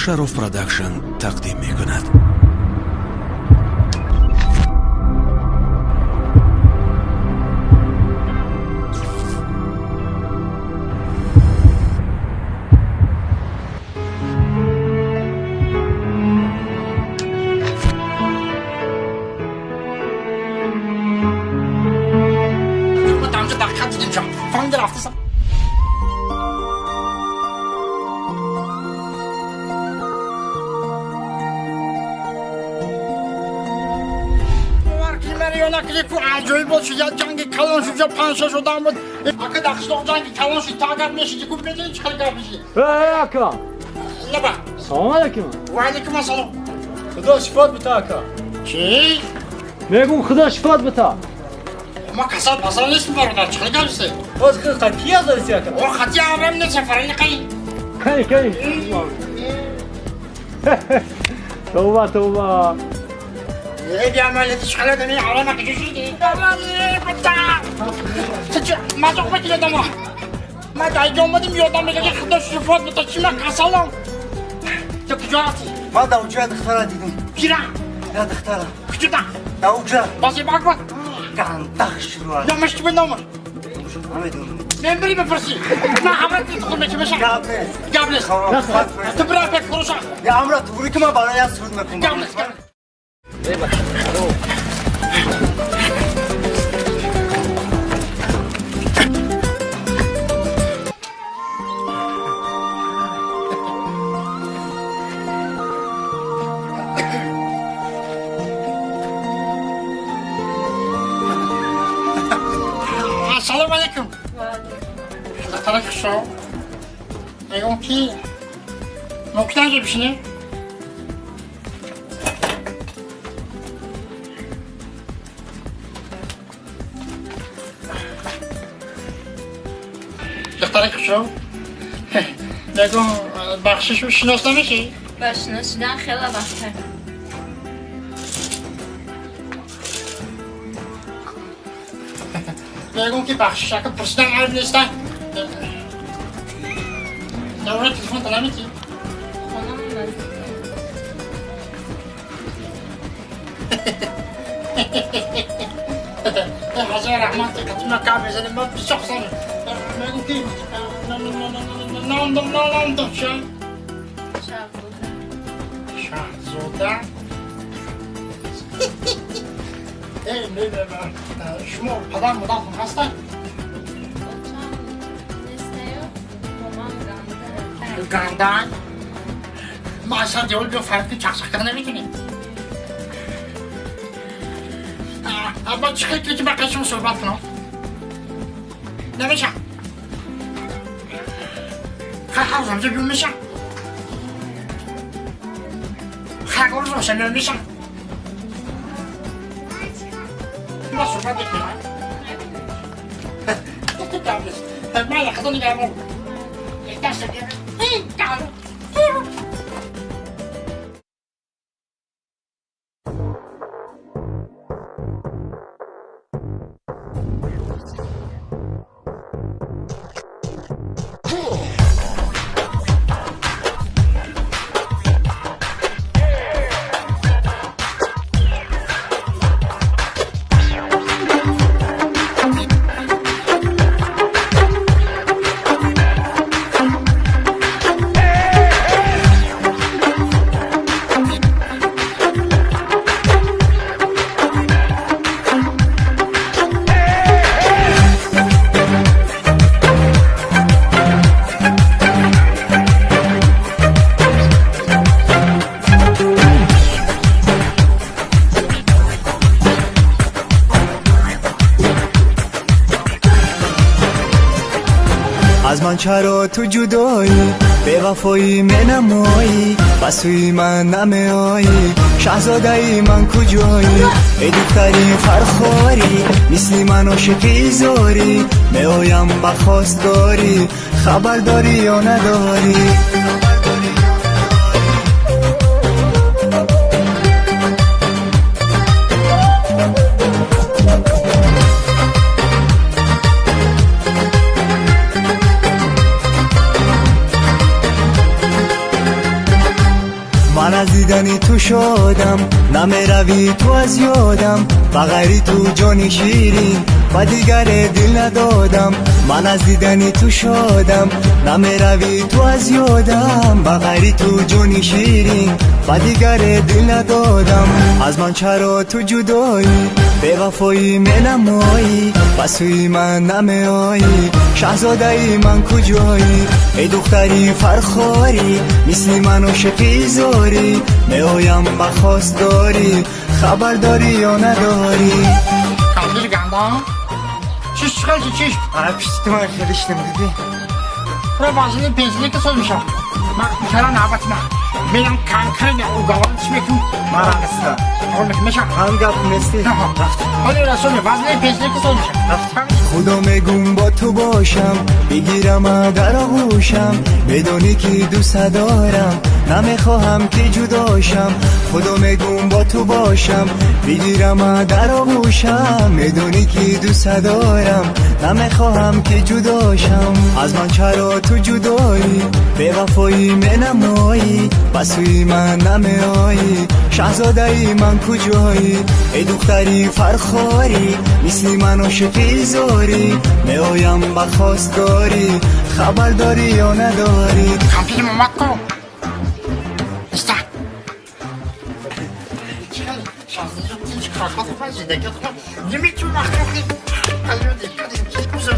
Sharof Production taqdim می‌کند. که عجایب بود یا جنگ کلان شد یا پنج شد آدم بود اگه داشت جنگ کلان شد تا اگر میشه که بدین چه کار میشه اکا نه با سلام علیکم و علیکم السلام خدا شفات بده اکا چی میگم خدا شفات بده ما کسات بازار نیست برادر چه کار میشه باز که خطی از داری اکا او خطی آرام نه سفر نکنی کی توبه يا عمال تشحال دمي عرامك جوجيدي دمالي بتا تجي ما تقبل يا دمو ما داي يوم دم يودم يجي خدش شفات بتشيما كسلام تكجاتي ما دوجه دختره دیدم كيرا یا دختره كجدا دوجه بازي باكوا گندق شروع يا مش بنوم نمیدونم من بري بفرسي ما عملت تدخل مش مش قبل قبل تبرع بك فروشا یا امرا توری که ما برای از سود میکنم قبل السلام عليكم دكتورك شو يمكن ممكن اجيب شنو دخترک شو نگم بخشش رو شناس نمیشی؟ شناسیدن خیلی وقته نگم که بخشش اگه پرسیدن عرب نیستن نوره تلفن تلمیتی؟ خونم نزدیکه حضر رحمت قدیمه کعب بزنیم ما بشخصا نگم که نام شد شهزوده ای میبینم شما پدر مدام هستن؟ گردن ما اصلا دیول بیو فرد که چخشخ کرده نمیتونیم اما چه خیلی که با قشم صحبت کنم نمیشم خیلی حوزم جو بیو میشم خیلی روشن بیو میشم ما صحبت بکنم تو قبلست ما لحظه نگرم دست بگیرم از من چرا تو جدایی به وفایی منمایی بسوی من نمیایی شهزاده ای من کجایی ای دختری فرخاری مثل من عاشقی زاری میایم بخواستگاری خبر داری یا نداری از دیدنی تو شدم نمیروی تو از یادم بغری تو جانی شیرین و دیگر دل ندادم من از دیدنی تو شدم نمیروی تو از یادم بغری تو جانی شیرین و دیگر دل ندادم از من چرا تو جدایی به وفایی منمایی و سوی من نمیایی شهزاده ای من کجایی ای دختری فرخاری مثل منو شپیزاری میایم بخواست داری خبر داری یا نداری Kaldır ganda. Çiş çıkarsın çiş. Bana pişti var kardeşim dedi. Bura bazını benzini kısa olmuşam. Bak bir kere ne yapatma. Benim kankayla o gavan içmekim. Maranista. Olmak meşak. Hangi apı mesleği? Tamam. Hadi öyle söyle. Bazını benzini kısa olmuşam. خدا میگم با تو باشم بگیرم در آغوشم بدونی که دوست دارم نمیخواهم که جداشم خدا میگم با تو باشم بگیرم در آغوشم بدونی که دوست دارم نمیخواهم که جداشم از من چرا تو جدایی به وفایی منمایی بسوی من نمیایی شهزاده ای من کجایی ای دختری فرخاری مثل منو شپیزاری میایم بخواست داری خبر داری یا نداری Kampini mamakko. İşte. Şanslı yok. Hiç kalkmadı fazla. De götürme. Yemek için vakti yok. Kalıyor dikkat edin. Hiç güzel.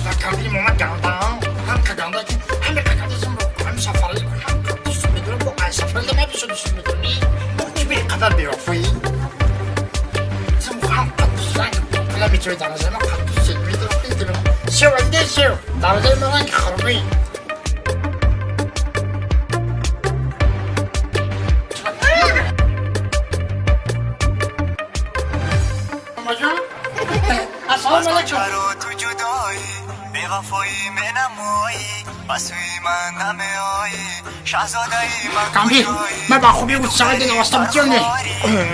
Ben kampini mamak ganda. Hem kaganda ki. Hem de kakadızım bu. Hem safarlı. Hem kakadızım müdürüm bu. Ay safarlı deme bir sürü düşünmüdür. Hiçbir kadar bir vafayı. Bizim bu hem kakadızlar. Kilometre tanızlarına kakadız çekmeyi de bildirim. Sev elde sev. Tanızlarına lan ki kırmayı. از من چرا تو جدایی به وفایی منمایی بسوی من نمیایی شهزاده ای من Kambi, کجایی ben bak خوبی بود ساعتی نوستم چون نه.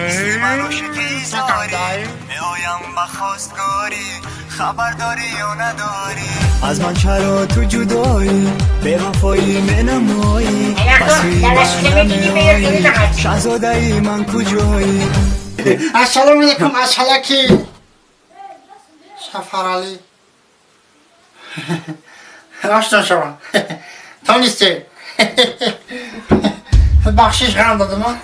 مثل منو شپیزاری میایم بخواستگاری خبر داری یا نداری از من چرا تو جدایی به وفایی منمایی بسوی من نمیایی شهزاده ای من کجایی Assalamu alaikum ashalaki. Safar Ali. Açtın şu an. Tanıştı. Bahşiş kandadı mı?